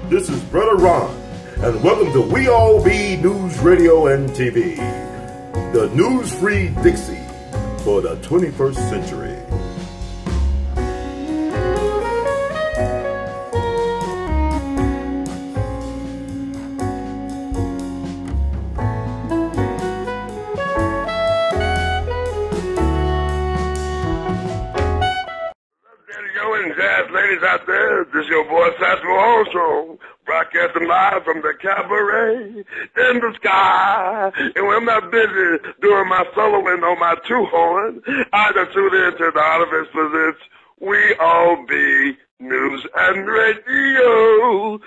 This is Brother Ron, and welcome to We All Be News Radio and TV, the news-free Dixie for the 21st century. Ladies out there, this is your boy Satchmo Armstrong, broadcasting live from the cabaret in the sky. And when I'm not busy doing my soloing on my two horn, I just tune into the Oliver presents We All Be News and Radio.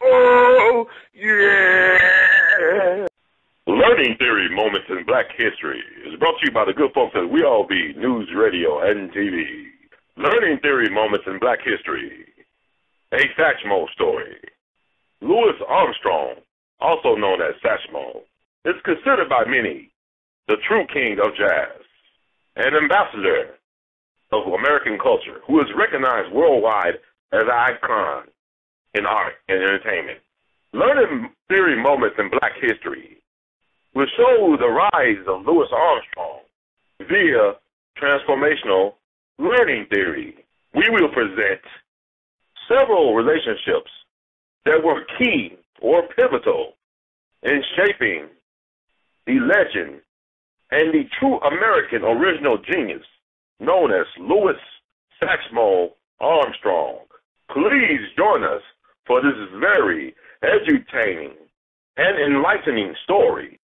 Oh, yeah. Learning Theory Moments in Black History is brought to you by the good folks at We All Be News Radio and TV. Learning Theory Moments in Black History. A Satchmo story. Louis Armstrong, also known as Satchmo, is considered by many the true king of jazz, an ambassador of American culture who is recognized worldwide as an icon in art and entertainment. Learning Theory Moments in Black History will show the rise of Louis Armstrong via transformational learning theory. We will present several relationships that were key or pivotal in shaping the legend and the true American original genius known as Louis Satchmo Armstrong. Please join us for this very edutaining and enlightening story.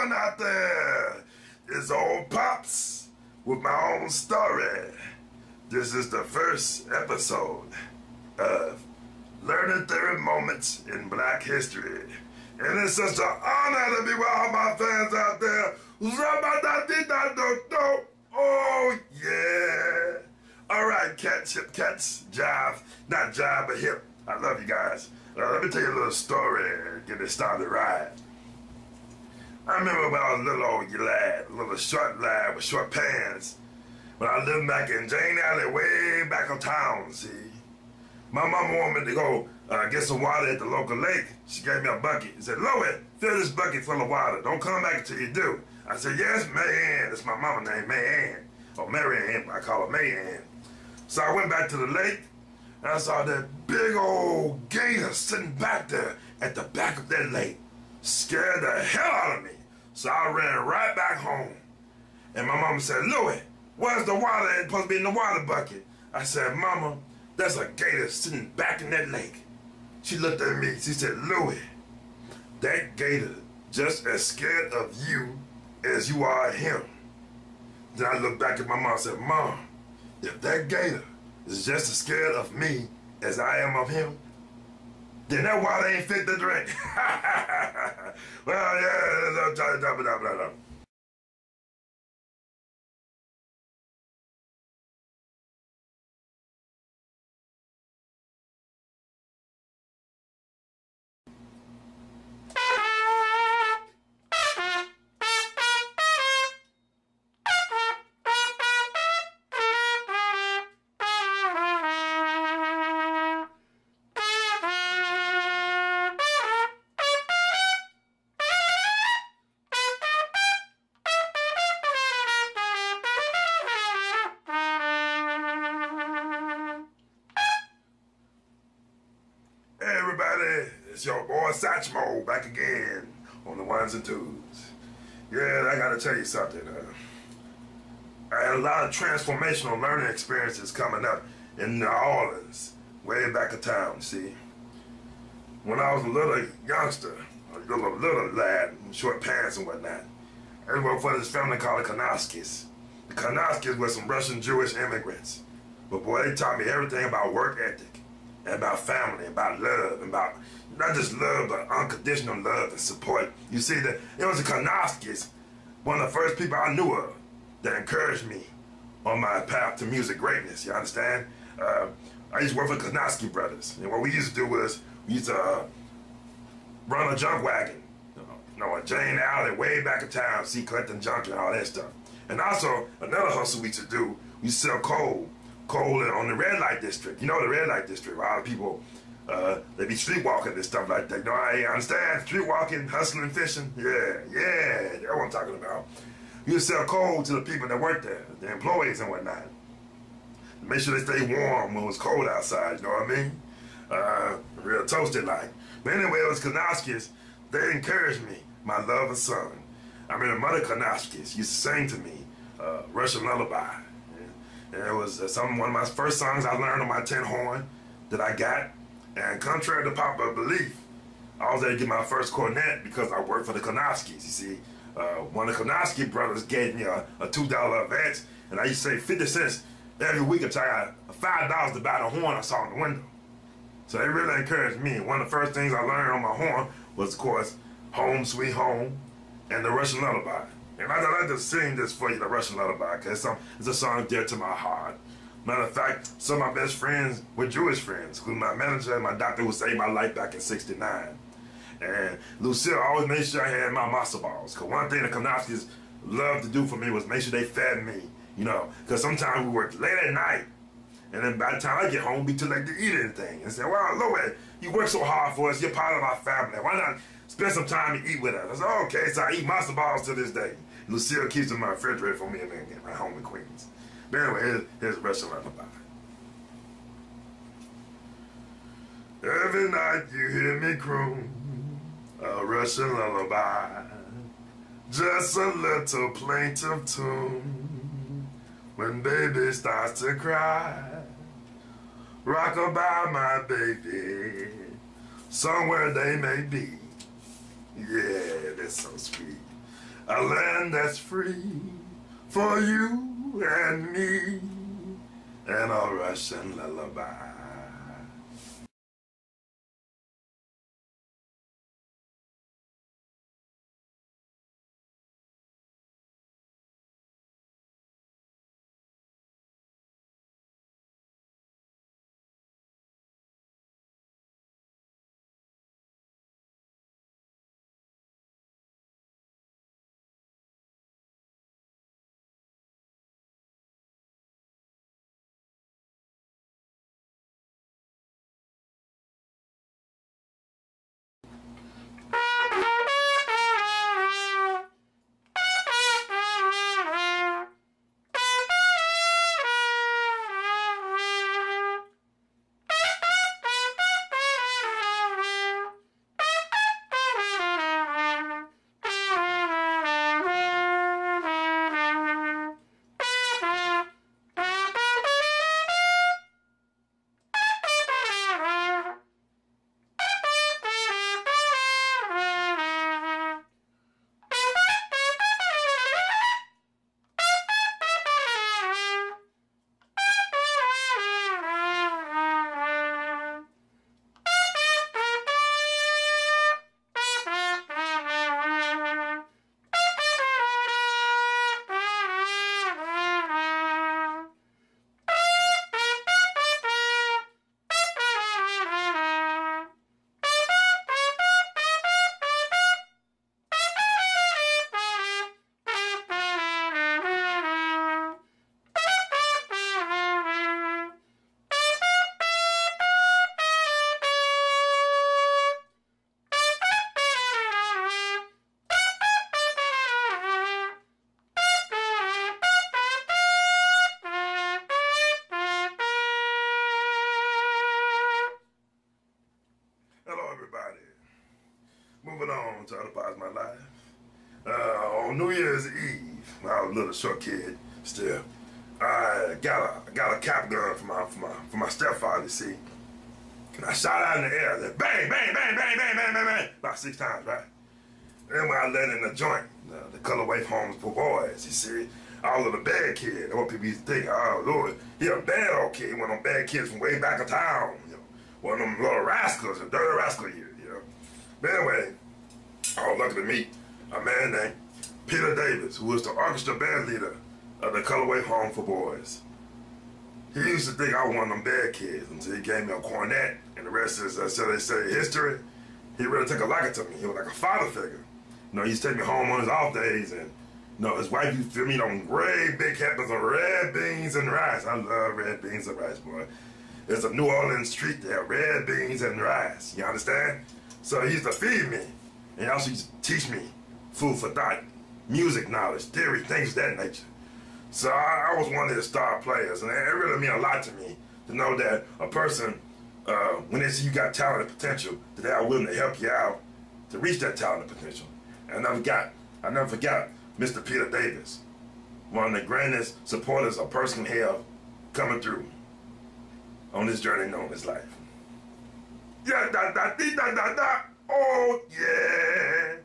Out there, it's old Pops with my own story. This is the first episode of Learning Theory Moments in Black History, and it's such an honor to be with all my fans out there. Oh yeah! All right, cats, hip cats, jive, not jive but hip. I love you guys. Let me tell you a little story. Get it started right. I remember when I was a little old lad, a little short lad with short pants, when I lived back in Jane Alley, way back in town, see. My mama wanted me to go get some water at the local lake. She gave me a bucket. She said, Louis, fill this bucket full of water. Don't come back until you do. I said, yes, May Ann. That's my mama name, May Ann. Or Mary Ann, I call her May Ann. So I went back to the lake, and I saw that big old gator sitting back there at the back of that lake. Scared the hell out of me. So I ran right back home. And my mama said, Louis, where's the water? It's supposed to be in the water bucket. I said, Mama, there's a gator sitting back in that lake. She looked at me. She said, Louis, that gator just as scared of you as you are of him. Then I looked back at my mom and said, Mom, if that gator is just as scared of me as I am of him, then that water ain't fit to drink. Well, yeah. It's your boy Satchmo back again on the ones and twos. Yeah, I gotta tell you something. I had a lot of transformational learning experiences coming up in New Orleans, way back in town, see. When I was a little youngster, a little lad in short pants and whatnot, I worked for this family called the Kanoskis. The Kanoskis were some Russian Jewish immigrants. But boy, they taught me everything about work ethic, and about family, about love, and about not just love, but unconditional love and support. You see, it was the Kanoskis, one of the first people I knew of that encouraged me on my path to music greatness, you understand? I used to work for the Kanoski brothers, and what we used to do was, we used to run a junk wagon, a Jane Alley way back in town, see, collecting junk and all that stuff. And also, another hustle we used to do, we used to sell coal on the red light district. You know the red light district, a lot of people, they be streetwalking and stuff like that. You know, I understand, streetwalking, hustling, fishing, yeah, that's what I'm talking about. We used to sell coal to the people that worked there, the employees and whatnot. Make sure they stay warm when it was cold outside, you know what I mean? Real toasted like. But anyway, it was Kanoskis. They encouraged me, my love and son. I mean, the mother Kanoskis used to sing to me Russian lullaby. And it was one of my first songs I learned on my tin horn that I got. And contrary to popular belief, I was able to get my first cornet because I worked for the Kanoskis. You see, one of the Kanoski brothers gave me a $2 advance, and I used to say 50 cents every week until I got $5 to buy the horn I saw in the window. So they really encouraged me. One of the first things I learned on my horn was, of course, Home Sweet Home and the Russian Lullaby. And I'd like to sing this for you, the Russian Lullaby, because it's a song dear to my heart. Matter of fact, some of my best friends were Jewish friends, including my manager and my doctor who saved my life back in '69. And Lucille always made sure I had my matzo balls, because one thing the Kanoskis loved to do for me was make sure they fed me, you know, because sometimes we worked late at night, and then by the time I get home, it'd be too late to eat anything. And say, well, Lloyd, you work so hard for us, you're part of our family. Why not spend some time to eat with us? I said, okay, so I eat matzo balls to this day. Lucille keeps them in my refrigerator for me and then get my home in Queens. But anyway, here's the rest of the lullaby. Every night you hear me croon a Russian lullaby, just a little plaintive tune. When baby starts to cry, rock-a-bye my baby, somewhere they may be. Yeah, that's so sweet. A land that's free for you and me, and a Russian lullaby. to other parts of my life. On New Year's Eve, when I was a little short kid, still, I got a cap gun for my stepfather, see. And I shot out in the air, then bang, bang, bang, bang, bang, bang, bang, bang, about 6 times, right? Then when I let in the joint, the colorway homes for boys, you see, all of the bad kids, what people used to think, oh Lord, he a bad old kid, one of them bad kids from way back in town, you know, one of them little rascals, a dirty rascal you know. But anyway, I was lucky to meet a man named Peter Davis, who was the orchestra band leader of the colorway home for boys. He used to think I was one of them bad kids until he gave me a cornet, and the rest is, shall they say, history. He really took a liking to me. He was like a father figure. You know, he used to take me home on his off days, and you know, his wife used to feed me on great big hampers of red beans and rice. I love red beans and rice, boy. There's a New Orleans street there, red beans and rice. You understand? So he used to feed me, and he also used to teach me food for thought, music knowledge, theory, things of that nature. So I was one of his star players, and it really meant a lot to me to know that a person, when they see you got talent and potential, that they are willing to help you out to reach that talent and potential. And I never forgot Mr. Peter Davis, one of the grandest supporters a person can have coming through on this journey known as life. Yeah, da da dee da da da. Oh yeah.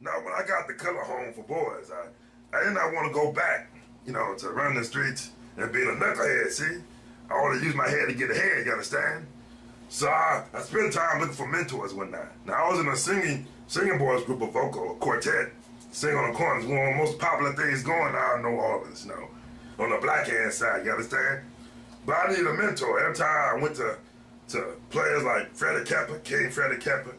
Now, when I got the color home for boys, I did not want to go back, you know, to run the streets and being a knucklehead, see? I want to use my head to get ahead, you understand? So I spent time looking for mentors one night. Now, I was in a singing boys group of vocal, a quartet, sing on the corners, one of the most popular things going now in New Orleans, you know, on the black hand side, you understand? But I needed a mentor. Every time I went to players like Freddie Kepper, King Freddie Kepper,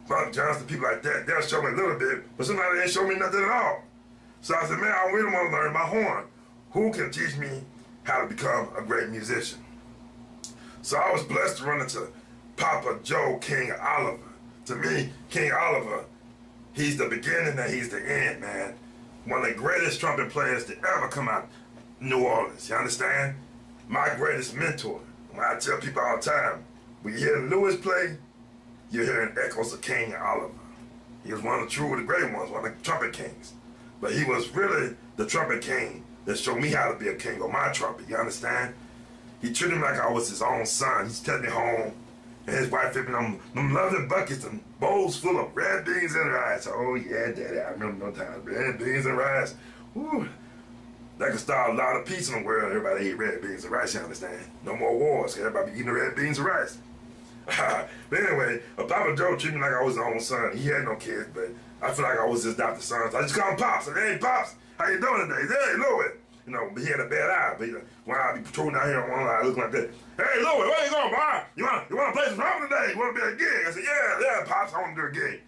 Buck Johnson, people like that, they'll show me a little bit, but sometimes they didn't show me nothing at all. So I said, man, I really want to learn my horn. Who can teach me how to become a great musician? So I was blessed to run into Papa Joe King Oliver. To me, King Oliver, he's the beginning and he's the end, man. One of the greatest trumpet players to ever come out of New Orleans, you understand? My greatest mentor. When I tell people all the time, when you hear Lewis play, you're hearing echoes of King Oliver. He was one of the great ones, one of the trumpet kings. But he was really the trumpet king that showed me how to be a king on my trumpet, you understand? He treated me like I was his own son. He used to take me home, and his wife fed me them lovely buckets and bowls full of red beans and rice. Oh yeah, Daddy, I remember those times, red beans and rice. Woo. That could start a lot of peace in the world. Everybody ate red beans and rice, you understand? No more wars, everybody be eating red beans and rice. But anyway, Papa Joe treated me like I was his own son. He had no kids, but I feel like I was his adopted son. So I just call him Pops. I said, hey, Pops, how you doing today? He said, hey, Louis, You know, but he had a bad eye. But when I be patrolling out here on one eye, looking like that. Hey, Louis, where you going, boy? You want to play some drum today? You want to be a gig? I said, yeah, Pops, I want to do a gig.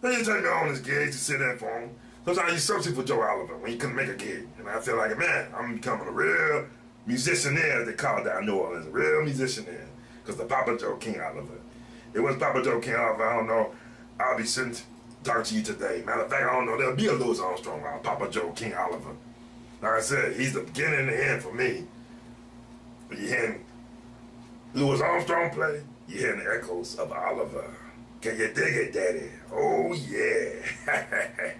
Then he take me on this gig to sit in for him. Sometimes you substitute for Joe Oliver when you couldn't make a gig. And I feel like, man, I'm becoming a real musicianaire, as they call it down in New Orleans. A real musicianaire. Because the Papa Joe King Oliver. It was Papa Joe King Oliver. I don't know. I'll be sitting talking to you today. Matter of fact, I don't know. There'll be a Louis Armstrong around Papa Joe King Oliver. Like I said, he's the beginning and the end for me. But you hearing Louis Armstrong play, you hearing the echoes of Oliver. Can you dig it, Daddy? Oh, yeah.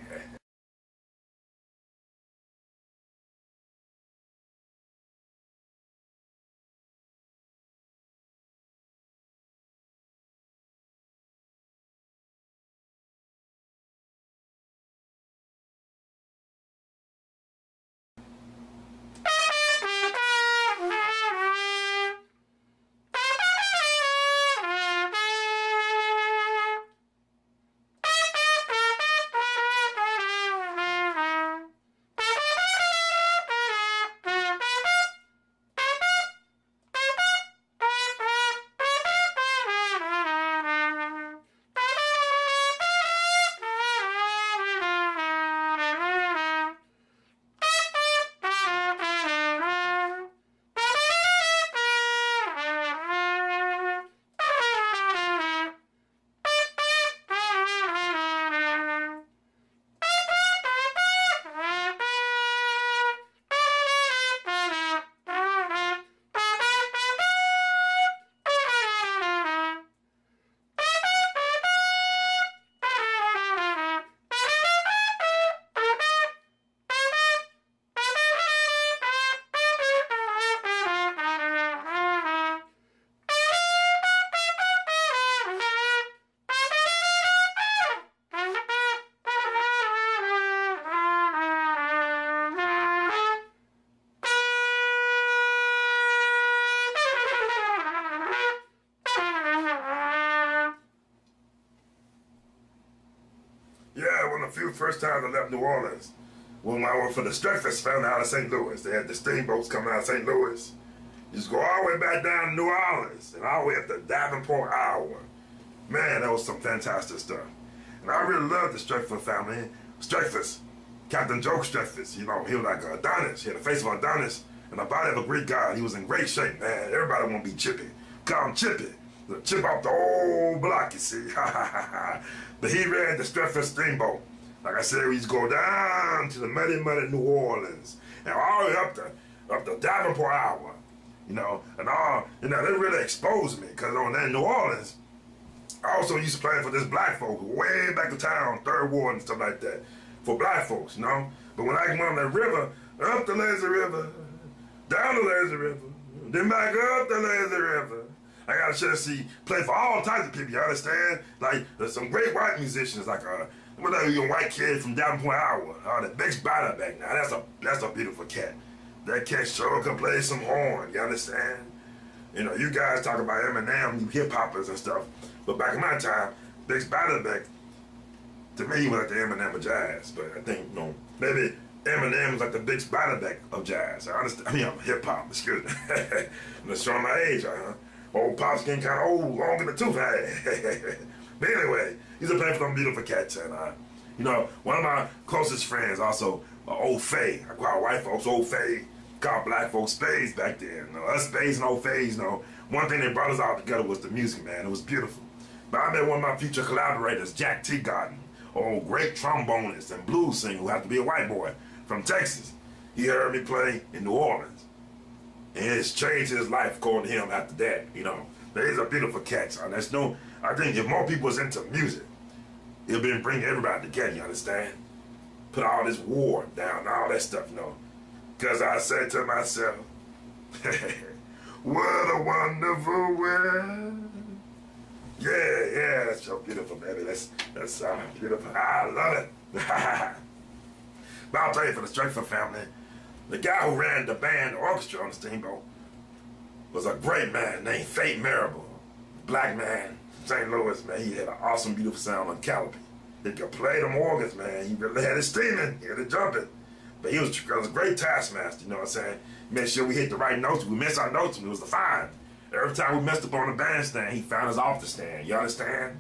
Yeah, one of the few first times I left New Orleans. When I worked for the Stretfers family out of St. Louis. They had the steamboats coming out of St. Louis. You just go all the way back down to New Orleans and all the way up to Davenport, Iowa. Man, that was some fantastic stuff. And I really loved the Stretford family. Stretfers, Captain Joe Stretfers, you know, he was like Adonis. He had the face of Adonis and the body of a Greek god. He was in great shape, man. Everybody want to be Chippy. Call him Chippy. The chip off the old block, you see. But he ran the Stretford steamboat. Like I said, we used to go down to the muddy New Orleans and all the way up to Davenport, Iowa. You know, and all, you know, they really exposed me because on that New Orleans, I also used to play for this black folk way back to town, Third Ward and stuff like that, for black folks, you know. But when I went on that river, up the lazy river, down the lazy river, then back up the lazy river, I got a chance to see, play for all types of people, you understand? Like, there's some great white musicians, like whatever, you white kid from Davenport, Iowa, the Bix Beiderbecke. Now, that's a beautiful cat. That cat sure can play some horn, you understand? You know, you guys talk about Eminem, you hip-hoppers and stuff, but back in my time, Bix Beiderbecke, to me, was like the Eminem of jazz, but I think, you know, maybe Eminem was like the Bix Beiderbecke of jazz. I understand, I mean, I'm hip-hop, excuse me. I'm just showing my age, Old Pop's getting kind of old, long in the tooth. But anyway, he's a play for them beautiful cats. And, you know, one of my closest friends also, Old Faye. I call white folks Old Faye. Called black folks Spades back then. You know, us Spades and Old Fays, you know, one thing that brought us all together was the music, man. It was beautiful. But I met one of my future collaborators, Jack Teagarden, old great trombonist and blues singer who happened to be a white boy from Texas. He heard me play in New Orleans. And it's changed his life according to him after that, you know. But he's a beautiful cat, son. There's no, I think if more people was into music, it'll be bring everybody together, you understand? Put all this war down, all that stuff, you know. Because I said to myself, what a wonderful world. Yeah, that's so beautiful, baby. That's beautiful. I love it. But I'll tell you, for the Stretford family, the guy who ran the band, the orchestra on the steamboat, was a great man named Fate Marable. Black man from St. Louis, man. He had an awesome, beautiful sound on calliope. He could play them organs, man. He really had it steaming. He had it jumping. But he was a great taskmaster, you know what I'm saying? Made sure we hit the right notes. We missed our notes, and it was the fine. Every time we messed up on the bandstand, he found us off the stand. You understand?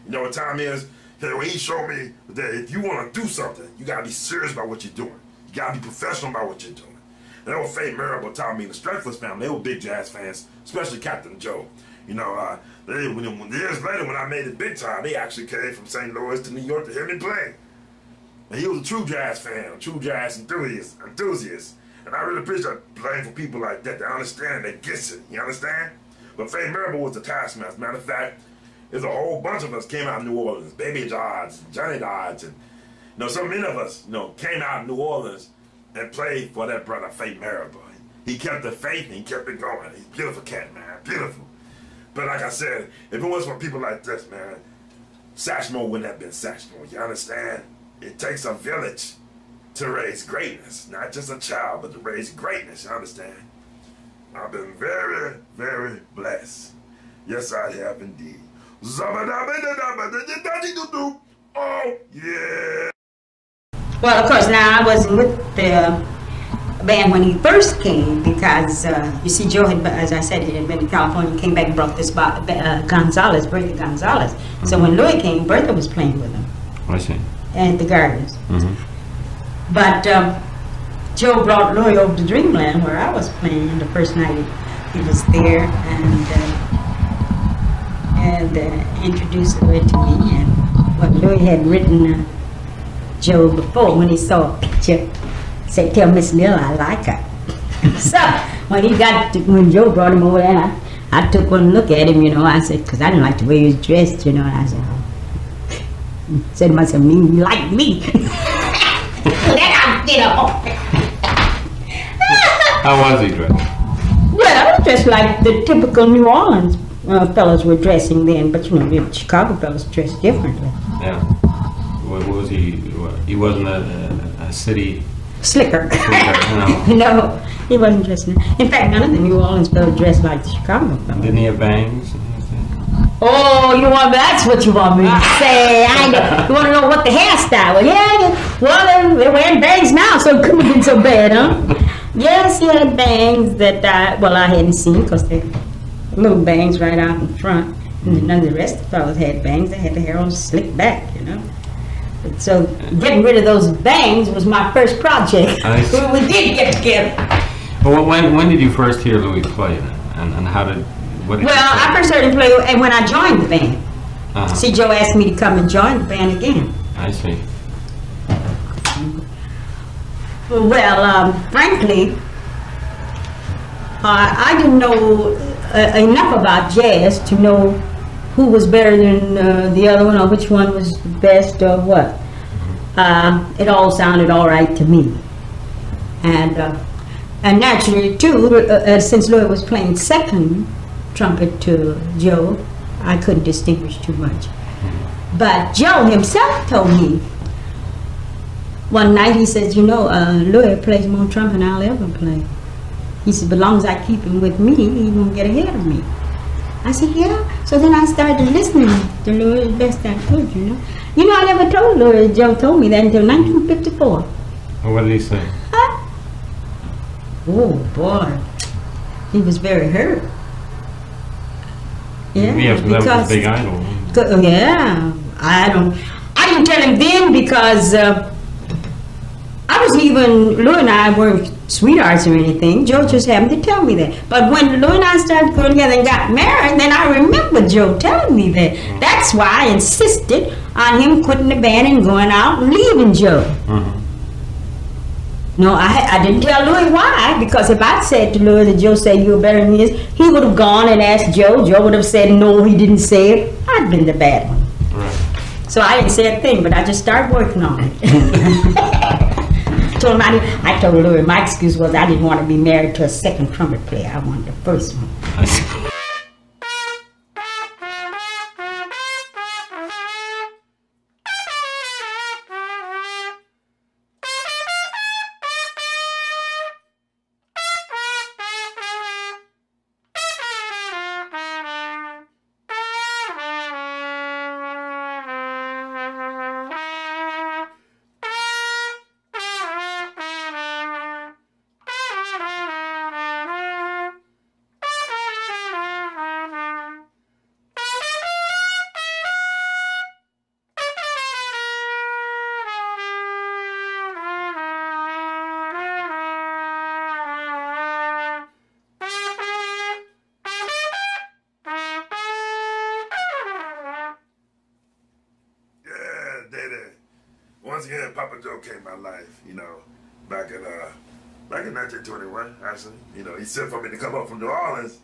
You know what time is? When he showed me that if you want to do something, you got to be serious about what you're doing. You got to be professional about what you're doing. And that was Faye Marable taught me. The Stretford's family, they were big jazz fans, especially Captain Joe. You know, years later when I made it big time, they actually came from St. Louis to New York to hear me play. And he was a true jazz fan, a true jazz enthusiast. And I really appreciate playing for people like that understand, that gets it. You understand? But Faye Marable was the taskmaster. Matter of fact, there's a whole bunch of us came out of New Orleans. Baby Dodds, Johnny Dodds, and so many of us, came out of New Orleans and played for that brother Faye Marable. He kept the faith and he kept it going. He's a beautiful cat, man, beautiful. But like I said, if it wasn't for people like this, man, Satchmo wouldn't have been Satchmo. You understand? It takes a village to raise greatness, not just a child, but to raise greatness. You understand? I've been very, very blessed. Yes, I have indeed. Oh, yeah. Well, of course, now I wasn't with the band when he first came because, you see, Joe had, as I said, he had been to California and came back and brought this Gonzalez, Bertha Gonzalez. Mm-hmm. So when Louis came, Bertha was playing with him. I see. At the Gardens. Mm-hmm. But Joe brought Louis over to Dreamland where I was playing the first night he was there and introduced Louis to me. And what Louis had written Joe before when he saw a picture, said, "Tell Miss Mill I like her." So when Joe brought him over there, I took one look at him, I said, because I didn't like the way he was dressed, and I said, said to myself, "You like me." Then I get up. How was he dressed? Well, just like the typical New Orleans fellas were dressing then, but the Chicago fellas dressed differently. Yeah. What was he? He wasn't a city slicker. No. No, he wasn't dressed. In fact, none of the New Orleans fellas dressed like the Chicago fellas. Didn't he have bangs? Oh, that's what you want me to say. You want to know what the hairstyle was? Yeah, well, they're wearing bangs now, so it couldn't have been so bad, huh? Yes, he had bangs that I hadn't seen because they're little bangs right out in front. And none of the rest of the fellas had bangs. They had the hair on slicked back, So getting rid of those bangs was my first project. We did get together. Well, when did you first hear Louis play, and how did? I first heard him play when I joined the band. See, Joe asked me to come and join the band again. I see. Well, frankly, I didn't know enough about jazz to know who was better than the other one or which one was the best or what. It all sounded all right to me. And naturally, too, since Louis was playing second trumpet to Joe, I couldn't distinguish too much. But Joe himself told me one night, he says, Louis plays more trumpet than I'll ever play. He said, but as long as I keep him with me, he won't get ahead of me. I said, yeah. So then I started listening to Louis as best I could, I never told Louis, Joe told me that until 1954. Well, what did he say? Huh? Oh, boy. He was very hurt. Yeah, because that was a big idol. Yeah, I didn't tell him then because I wasn't even, Louis and I weren't sweethearts or anything. Joe just happened to tell me that. But when Louis and I started going together and got married, then I remember Joe telling me that. That's why I insisted on him quitting the band and going out and leaving Joe. No, I didn't tell Louis why, because if I'd said to Louis that Joe said you were better than he is, he would have gone and asked Joe. Joe would have said no, he didn't say it. I'd been the bad one. Right. So I didn't say a thing, but I just started working on it. I told Louis my excuse was I didn't want to be married to a second trumpet player. I wanted the first one. once again, Papa Joe came in my life, you know, back in 1921, actually. You know, he sent for me to come up from New Orleans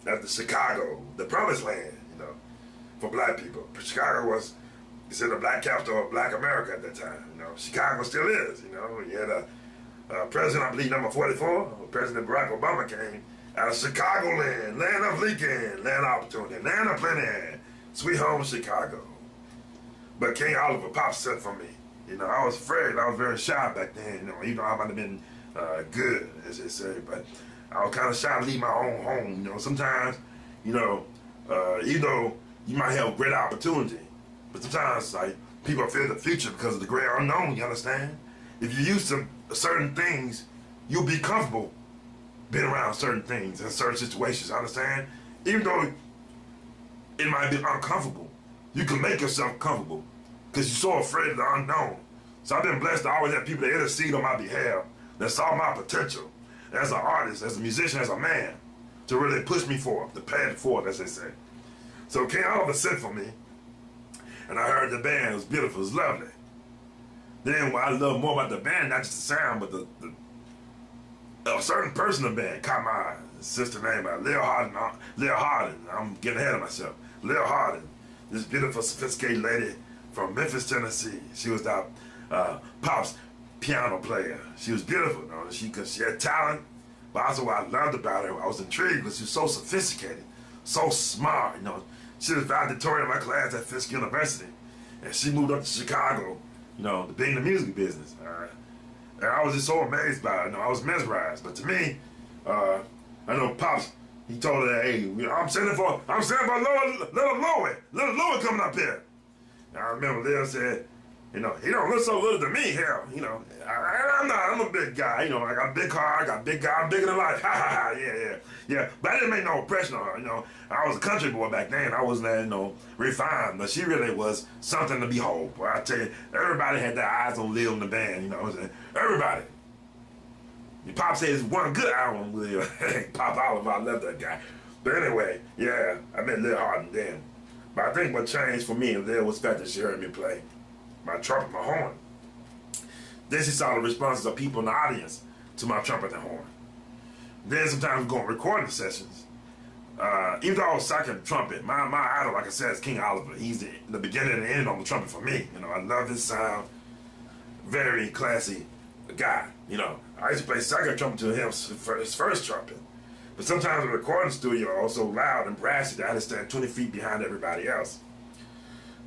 after Chicago, the promised land, you know, for black people. Chicago was, he said, the black capital of black America at that time. You know, Chicago still is, you know. You had a president, I believe, number 44, President Barack Obama came out of Chicagoland, land of Lincoln, land of opportunity, land of plenty, sweet home Chicago. But King Oliver, Pop sent for me. You know, I was afraid. I was very shy back then. You know, even though I might have been good, as they say, but I was kind of shy to leave my own home. You know, sometimes, you know, even though you might have great opportunity, but sometimes, like, people fear the future because of the great unknown. You understand? If you're used to certain things, you'll be comfortable being around certain things in certain situations. You understand? Even though it might be uncomfortable, you can make yourself comfortable because you're so afraid of the unknown. So I've been blessed to always have people that intercede on my behalf, that saw my potential as an artist, as a musician, as a man, to really push me forward, to pay it forward, as they say. So King Oliver sent for me, and I heard the band. It was beautiful, it was lovely. Then what I love more about the band, not just the sound, but a certain person in the band caught my eye. His sister named Lil Hardin. I'm getting ahead of myself. Lil Hardin, this beautiful, sophisticated lady from Memphis, Tennessee. She was our Pop's piano player. She was beautiful, you know, because she had talent, but also what I loved about her, I was intrigued because she was so sophisticated, so smart, you know. She was valedictorian in my class at Fisk University, and she moved up to Chicago, you know, to be in the music business. And I was just so amazed by her. You know, I was mesmerized. But to me, I know Pops, he told her, hey, you know, I'm sending for little Louie coming up here. And I remember Lil said, you know, he don't look so little to me, hell, you know. I'm a big guy, you know, I got a big car, I got a big guy, I'm bigger than life, ha ha ha, yeah. But I didn't make no impression on her, you know. I was a country boy back then, I wasn't that, you know, refined, but she really was something to behold. Boy, I tell you, everybody had their eyes on Lil in the band, you know what I'm saying? Everybody. Your Pop says one good eye on Lil. Pop Oliver, I love that guy. But anyway, yeah, I met Lil Hardin then. But I think what changed for me and Lil was the fact that she heard me play my trumpet, my horn. Then she saw the responses of people in the audience to my trumpet and horn. Then sometimes we go on recording sessions. Even though I was second trumpet, my idol, like I said, is King Oliver. He's the beginning and the end on the trumpet for me. You know, I love his sound. Very classy guy. You know, I used to play second trumpet to him for his first trumpet. But sometimes the recording studio was so loud and brassy that I had to stand 20 feet behind everybody else.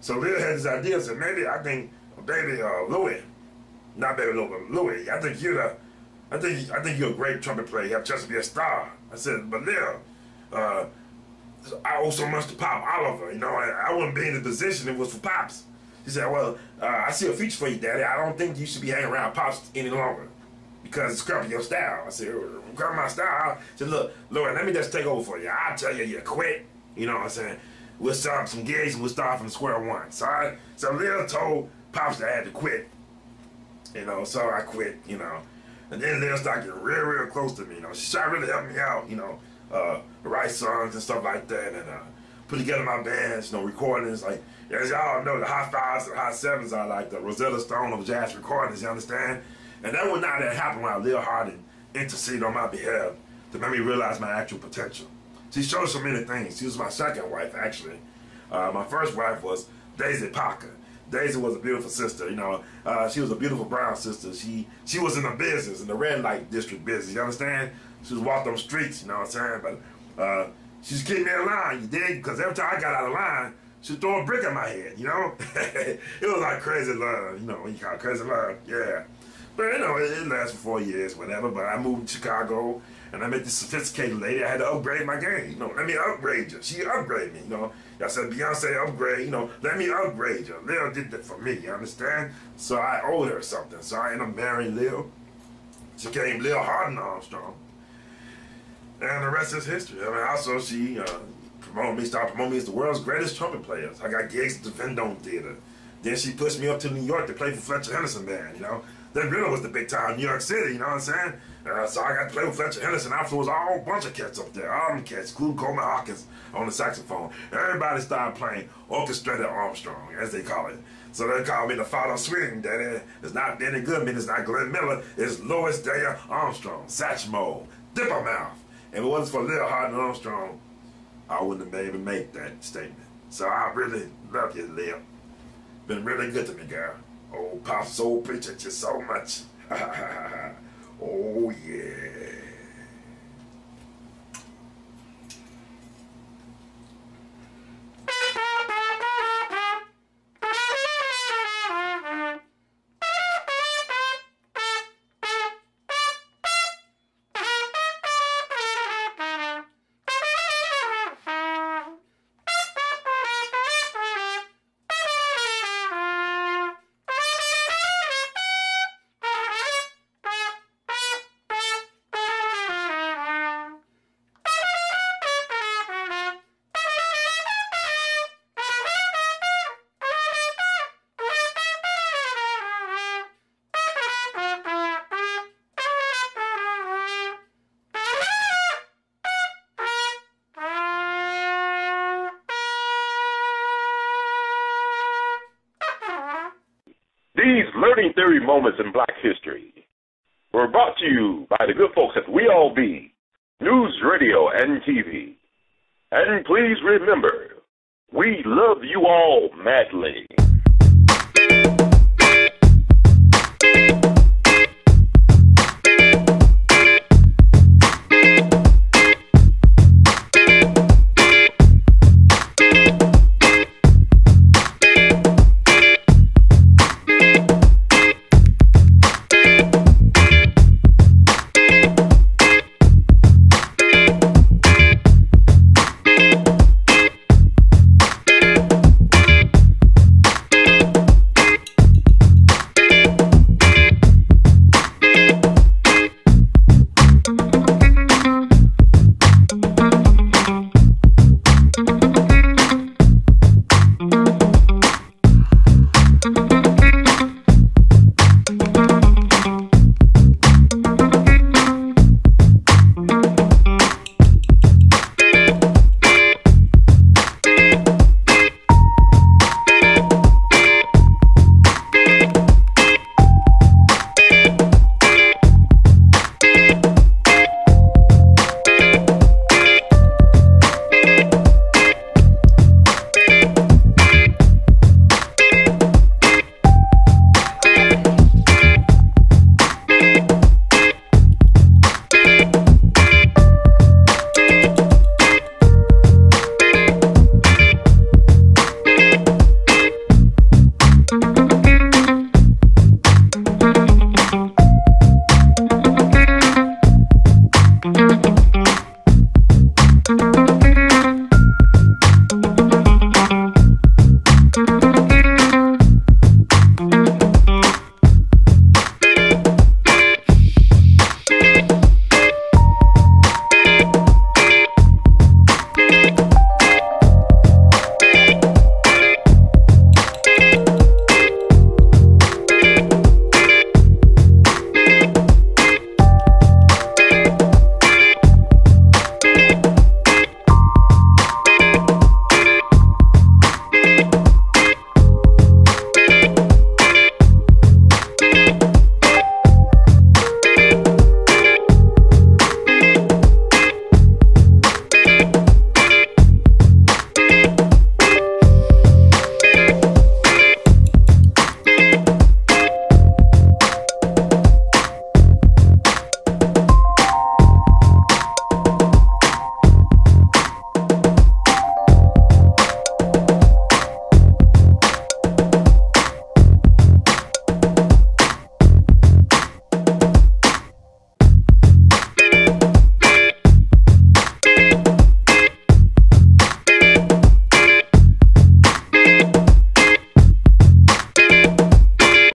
So Lil had this idea, said, maybe I think baby Louie, not baby Louie, I think you're a great trumpet player. You have a chance to be a star. I said, but Lil, I owe so much to Pop Oliver. You know, I wouldn't be in the position if it was for Pops. He said, well, I see a future for you, Daddy. I don't think you should be hanging around Pops any longer because it's crapping your style. I said, crapping my style? I said, look, Lord, let me just take over for you. I'll tell you, you quit. You know what I'm saying? We'll start some gigs and we'll start from square one. So Lil told Pops that I had to quit. You know, so I quit, you know. And then Lil started getting real, real close to me. You know, she tried to really help me out, you know, write songs and stuff like that, and put together my bands, you know, recordings. Like, as y'all know, the high fives and high sevens are like the Rosetta Stone of jazz recordings, you understand? And that would not have happened while Lil Hardin interceded on my behalf to make me realize my actual potential. She showed so many things. She was my second wife, actually. My first wife was Daisy Parker. Daisy was a beautiful sister, you know. She was a beautiful brown sister. She was in the business, in the red light district business, you understand? She was walking those streets, you know what I'm saying? But she was keeping me in line, you dig? Because every time I got out of line, she'd throw a brick at my head, you know? It was like crazy love, you know, when you call it crazy love, yeah. But, you know, it lasted for 4 years, whatever. But I moved to Chicago, and I met this sophisticated lady. I had to upgrade my game. You know, let me upgrade you. She upgraded me, you know. I said, Beyonce upgrade, you know, let me upgrade you. Lil did that for me, you understand? So I owed her something. So I ended up marrying Lil. She came Lil Hardin Armstrong. And the rest is history. I mean, also she started promoting me as the world's greatest trumpet players. I got gigs at the Vendome Theater. Then she pushed me up to New York to play for Fletcher Henderson Band, you know. Then really was the big time, New York City, you know what I'm saying? So I got to play with Fletcher Henderson. Afterwards, a whole bunch of cats up there. All them cats, including Coleman Hawkins on the saxophone. Everybody started playing orchestrated Armstrong, as they call it. So they call me the father of swing, daddy. It's not Benny Goodman, it's not Glenn Miller, it's Louis Dale Armstrong, Satchmo, Dippermouth. If it wasn't for Lil Hart and Armstrong, I wouldn't have been able to make that statement. So I really love you, Lil. Been really good to me, girl. Oh, Pop Soul, appreciate you so much. Oh, yeah. These learning theory moments in black history were brought to you by the good folks at We All Be News Radio and TV. And please remember, we love you all madly.